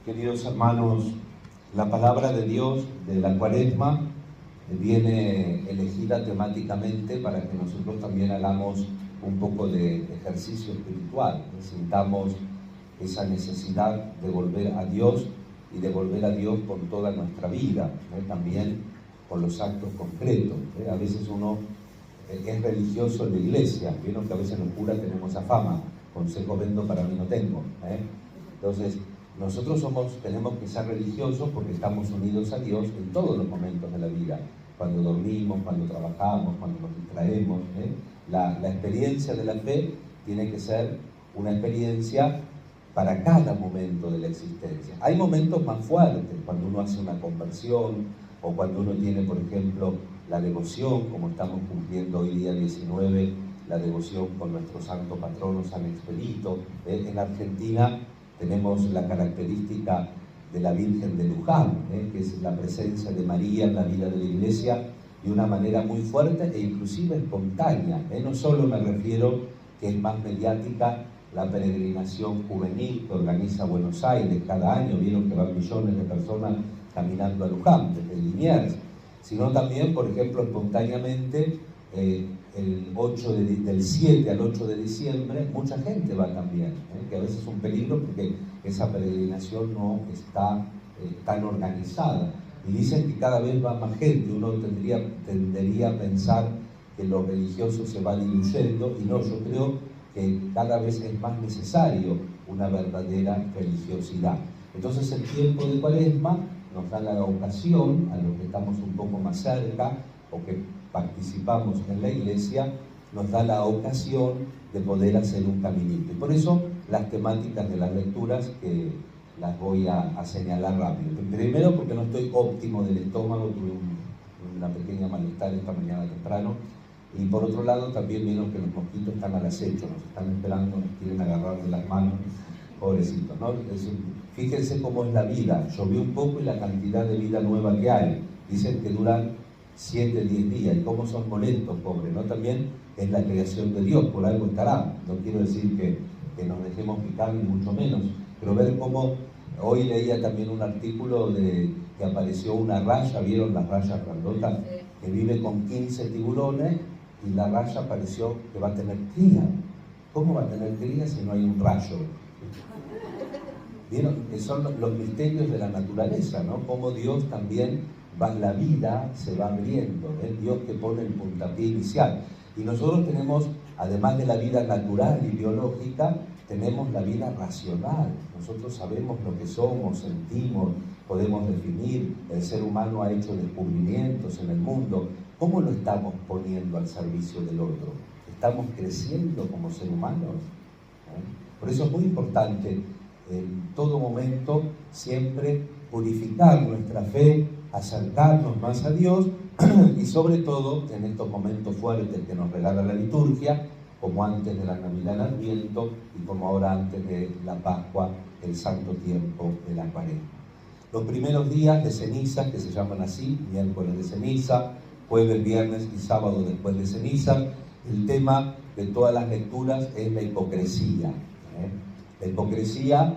Queridos hermanos, la palabra de Dios de la Cuaresma viene elegida temáticamente para que nosotros también hagamos un poco de ejercicio espiritual, que sintamos esa necesidad de volver a Dios y de volver a Dios con toda nuestra vida, también con los actos concretos. A veces uno es religioso en la iglesia, vieron que a veces los curas tenemos esa fama, consejo vendo para mí no tengo. Entonces, nosotros tenemos que ser religiosos porque estamos unidos a Dios en todos los momentos de la vida, cuando dormimos, cuando trabajamos, cuando nos distraemos. La experiencia de la fe tiene que ser una experiencia para cada momento de la existencia. Hay momentos más fuertes, cuando uno hace una conversión o cuando uno tiene, por ejemplo, la devoción, como estamos cumpliendo hoy día 19, la devoción con nuestro santo patrono San Expedito. En Argentina tenemos la característica de la Virgen de Luján, que es la presencia de María en la vida de la Iglesia de una manera muy fuerte e inclusive espontánea. No solo me refiero que es más mediática la peregrinación juvenil que organiza Buenos Aires cada año, vieron que van millones de personas caminando a Luján desde Liniers, sino también, por ejemplo, espontáneamente del 7 al 8 de diciembre, mucha gente va también, que a veces es un peligro porque esa peregrinación no está tan organizada. Y dicen que cada vez va más gente, uno tendería a pensar que lo religioso se va diluyendo, y no, yo creo que cada vez es más necesario una verdadera religiosidad. Entonces el tiempo de Cuaresma nos da la ocasión, a los que estamos un poco más cerca o que participamos en la iglesia, nos da la ocasión de poder hacer un caminito. Y por eso las temáticas de las lecturas que las voy a señalar rápido. Primero porque no estoy óptimo del estómago, tuve una pequeña malestar esta mañana temprano. Y por otro lado también vieron que los mosquitos están al acecho, nos están esperando, nos quieren agarrar de las manos, pobrecitos, ¿no? Fíjense cómo es la vida, llovió un poco y la cantidad de vida nueva que hay. Dicen que duran 7, 10 días, y cómo son molestos, pobres, ¿no? También es la creación de Dios, por algo estará. No quiero decir que nos dejemos picar, ni mucho menos, pero ver cómo, hoy leía también un artículo que apareció una raya, ¿vieron las rayas grandotas? Que vive con 15 tiburones, y la raya pareció que va a tener cría. ¿Cómo va a tener cría si no hay un rayo? ¿Vieron? Que son los misterios de la naturaleza, ¿no? Cómo Dios también la vida se va abriendo, Dios que pone el puntapié inicial. Y nosotros tenemos, además de la vida natural y biológica, tenemos la vida racional. Nosotros sabemos lo que somos, sentimos, podemos definir. El ser humano ha hecho descubrimientos en el mundo. ¿Cómo lo estamos poniendo al servicio del otro? ¿Estamos creciendo como ser humanos? Por eso es muy importante en todo momento siempre purificar nuestra fe, acercarnos más a Dios y sobre todo en estos momentos fuertes que nos regala la liturgia, como antes de la Navidad, el Adviento, y como ahora antes de la Pascua, el santo tiempo de la Cuaresma. Los primeros días de ceniza, que se llaman así, miércoles de ceniza, jueves, viernes y sábado después de ceniza, el tema de todas las lecturas es la hipocresía. La hipocresía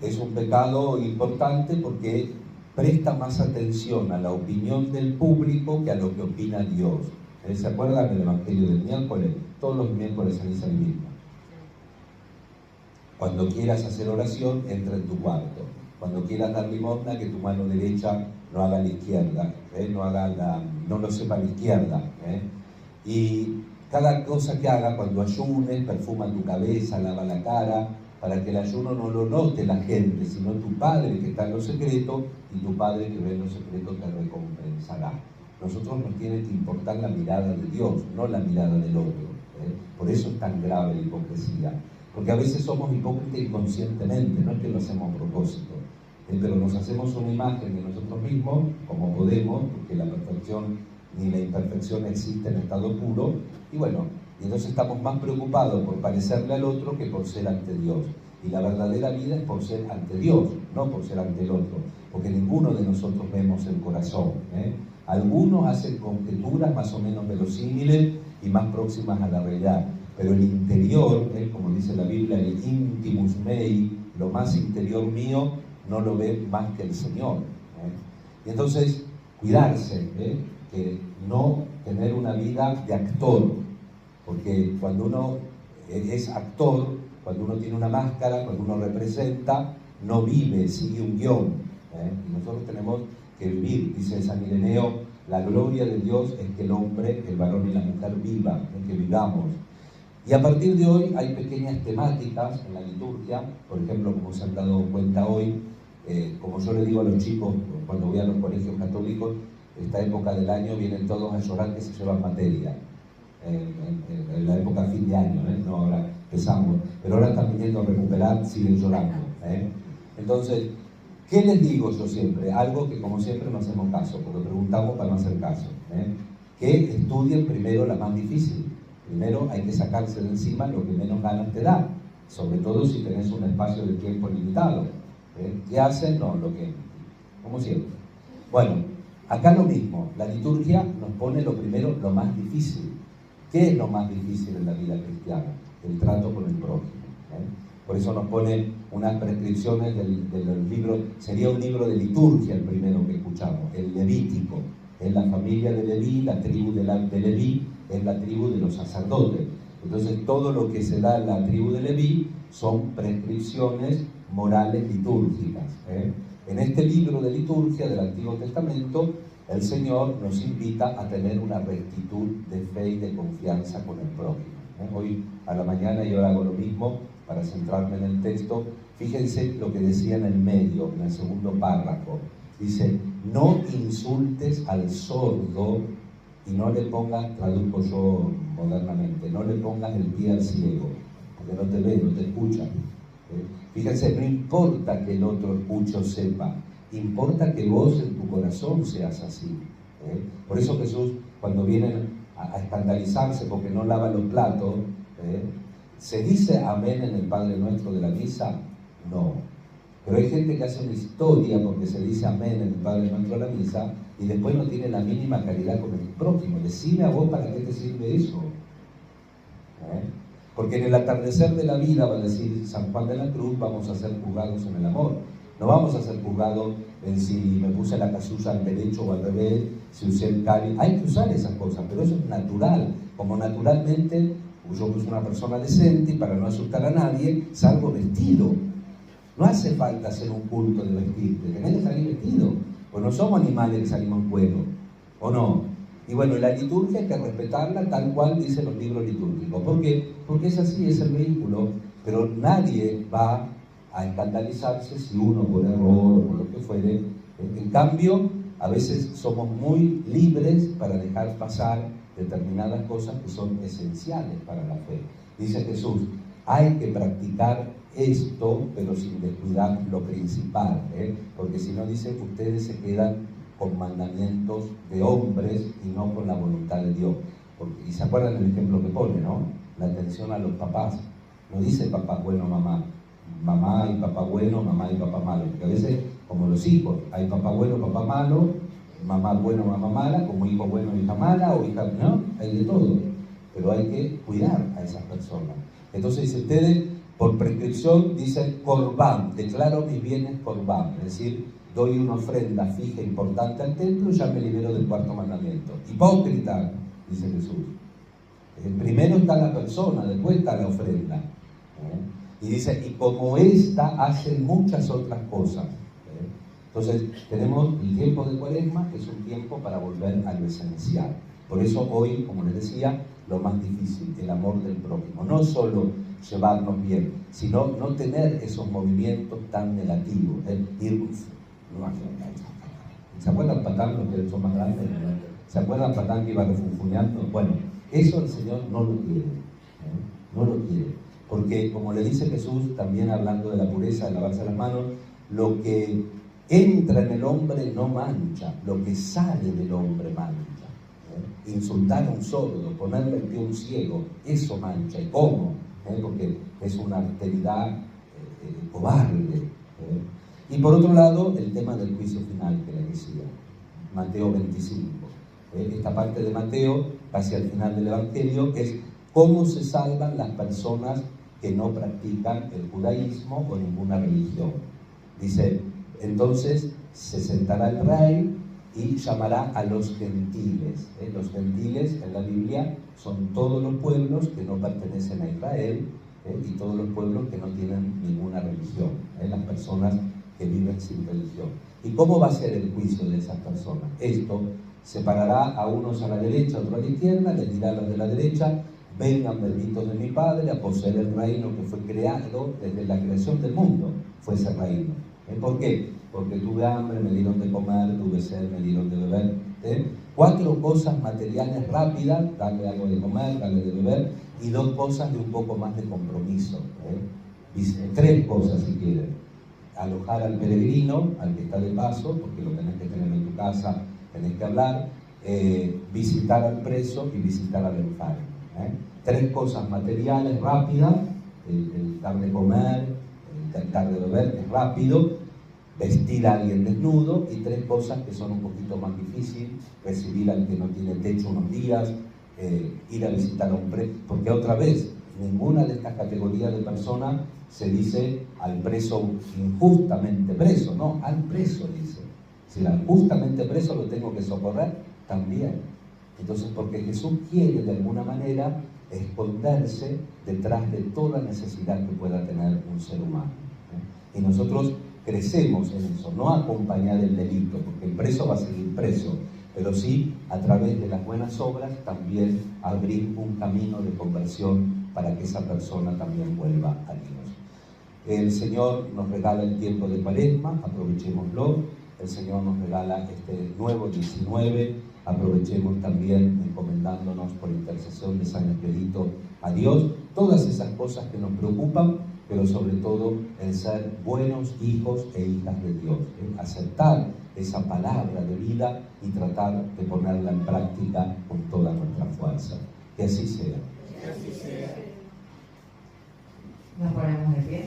es un pecado importante porque presta más atención a la opinión del público que a lo que opina Dios. ¿Se acuerdan del Evangelio del miércoles? Todos los miércoles se dice el mismo. Cuando quieras hacer oración, entra en tu cuarto. Cuando quieras dar limosna, que tu mano derecha no haga la izquierda, no lo sepa la izquierda. Y cada cosa que haga, cuando ayunes, perfuma tu cabeza, lava la cara, para que el ayuno no lo note la gente, sino tu Padre que está en lo secreto, y tu Padre que ve en lo secreto te recompensará. Nosotros nos tiene que importar la mirada de Dios, no la mirada del otro. Por eso es tan grave la hipocresía. Porque a veces somos hipócritas inconscientemente, no es que lo hacemos a propósito, pero nos hacemos una imagen de nosotros mismos, como podemos, porque la perfección ni la imperfección existe en estado puro, y bueno, y entonces estamos más preocupados por parecerle al otro que por ser ante Dios. Y la verdadera vida es por ser ante Dios, no por ser ante el otro, porque ninguno de nosotros vemos el corazón. Algunos hacen conjeturas más o menos verosímiles y más próximas a la realidad, pero el interior, como dice la Biblia, el intimus mei, lo más interior mío, no lo ve más que el Señor. Y entonces, cuidarse, que no tener una vida de actor, porque cuando uno es actor, cuando uno tiene una máscara, cuando uno representa, no vive, sigue un guión. Y nosotros tenemos que vivir, dice San Ireneo, la gloria de Dios es que el hombre, el varón y la mujer vivan, es que vivamos. Y a partir de hoy hay pequeñas temáticas en la liturgia, por ejemplo, como se han dado cuenta hoy, como yo le digo a los chicos cuando voy a los colegios católicos, esta época del año vienen todos a llorar que se llevan materia. En la época fin de año, no ahora empezamos, pero ahora están viniendo a recuperar, siguen llorando. Entonces, ¿qué les digo yo siempre? Algo que como siempre no hacemos caso, porque preguntamos para no hacer caso. Que estudien primero la más difícil. Primero hay que sacarse de encima lo que menos ganas te da, sobre todo si tenés un espacio de tiempo limitado. ¿Qué hacen? No, lo que, como siempre. Bueno, acá lo mismo, la liturgia nos pone lo primero, lo más difícil. ¿Qué es lo más difícil en la vida cristiana? El trato con el prójimo. Por eso nos pone unas prescripciones del libro, sería un libro de liturgia el primero que escuchamos, el Levítico. Es la familia de Leví, la tribu de Leví, es la tribu de los sacerdotes. Entonces todo lo que se da en la tribu de Leví son prescripciones morales litúrgicas. En este libro de liturgia del Antiguo Testamento, el Señor nos invita a tener una rectitud de fe y de confianza con el prójimo. Hoy a la mañana yo hago lo mismo para centrarme en el texto. Fíjense lo que decía en el medio, en el segundo párrafo. Dice, no insultes al sordo y no le pongas, traduzco yo modernamente, no le pongas el pie al ciego, porque no te ve, no te escucha. Fíjense, no importa que el otro escuche o sepa, importa que vos en tu corazón seas así. Por eso Jesús, cuando vienen a escandalizarse porque no lavan los platos, ¿se dice amén en el Padre Nuestro de la misa? No. Pero hay gente que hace una historia porque se dice amén en el Padre Nuestro de la misa y después no tiene la mínima caridad con el prójimo. Decime a vos para qué te sirve eso. Porque en el atardecer de la vida, va a decir San Juan de la Cruz, vamos a ser juzgados en el amor. No vamos a ser juzgados en si me puse la casulla al derecho o al revés, si usé el cáliz. Hay que usar esas cosas, pero eso es natural. Como naturalmente, yo soy una persona decente y para no asustar a nadie, salgo vestido. No hace falta hacer un culto de vestirte, tenés que salir vestido. Pues no somos animales que salimos en cuero, ¿o no? Y bueno, la liturgia hay que respetarla tal cual dicen los libros litúrgicos. ¿Por qué? Porque es así, es el vehículo, pero nadie va a escandalizarse si uno por error o por lo que fuere. En cambio, a veces somos muy libres para dejar pasar determinadas cosas que son esenciales para la fe. Dice Jesús, hay que practicar esto, pero sin descuidar lo principal, porque si no, dice, ustedes se quedan con mandamientos de hombres y no con la voluntad de Dios. Y se acuerdan del ejemplo que pone, ¿no? La atención a los papás. No dice papá bueno, mamá y papá bueno, mamá y papá malo, porque a veces, como los hijos, hay papá bueno, papá malo, mamá bueno, mamá mala, como hijo bueno, hija mala, o hija, ¿no? Hay de todo, pero hay que cuidar a esas personas. Entonces dice, ustedes, por prescripción, dicen corbán, declaro mis bienes corbán, es decir, doy una ofrenda fija importante al templo y ya me libero del cuarto mandamiento. Hipócrita, dice Jesús. Primero está la persona, después está la ofrenda. Y dice, y como esta hacen muchas otras cosas. Entonces, tenemos el tiempo de Cuaresma, que es un tiempo para volver a lo esencial. Por eso hoy, como les decía, lo más difícil, el amor del prójimo. No solo llevarnos bien, sino no tener esos movimientos tan negativos. ¿Se acuerdan Patán, los que son más grandes? ¿Se acuerdan Patán que iba refunfuñando? Bueno, eso el Señor no lo quiere. No lo quiere. Porque, como le dice Jesús, también hablando de la pureza, de lavarse las manos, lo que entra en el hombre no mancha, lo que sale del hombre mancha. Insultar a un sordo, ponerle el pie a un ciego, eso mancha. ¿Y cómo? Porque es una alteridad cobarde. Y por otro lado, el tema del juicio final que le decía, Mateo 25. Esta parte de Mateo, casi al final del Evangelio, es cómo se salvan las personas que no practican el judaísmo o ninguna religión. Dice, entonces se sentará el rey y llamará a los gentiles. Los gentiles en la Biblia son todos los pueblos que no pertenecen a Israel y todos los pueblos que no tienen ninguna religión, las personas que viven sin religión. ¿Y cómo va a ser el juicio de esas personas? Esto: separará a unos a la derecha, a otros a la izquierda, les dirá a los de la derecha: vengan benditos de mi Padre a poseer el reino que fue creado desde la creación del mundo, fue ese reino. ¿Por qué? Porque tuve hambre, me dieron de comer, tuve sed, me dieron de beber. 4 cosas materiales rápidas: darle algo de comer, darle de beber, y 2 cosas de un poco más de compromiso. 3 cosas si quieren: alojar al peregrino, al que está de paso, porque lo tenés que tener en tu casa, tenés que hablar, visitar al preso y visitar al enfermo. 3 cosas materiales rápidas: el dar de comer, el dar de beber, que es rápido; vestir a alguien desnudo; y 3 cosas que son un poquito más difíciles: recibir al que no tiene techo unos días, ir a visitar a un preso, porque otra vez, ninguna de estas categorías de personas se dice al preso injustamente preso, no, al preso dice. Si al justamente preso lo tengo que socorrer, también. Entonces, porque Jesús quiere de alguna manera esconderse detrás de toda necesidad que pueda tener un ser humano. Y nosotros crecemos en eso, no acompañar el delito, porque el preso va a seguir preso, pero sí a través de las buenas obras también abrir un camino de conversión para que esa persona también vuelva a Dios. El Señor nos regala el tiempo de Cuaresma, aprovechémoslo. El Señor nos regala este nuevo 19, aprovechemos también encomendándonos por intercesión de San Expedito a Dios todas esas cosas que nos preocupan, pero sobre todo el ser buenos hijos e hijas de Dios, aceptar esa palabra de vida y tratar de ponerla en práctica con toda nuestra fuerza. Que así sea. Que así sea. Nos ponemos de pie.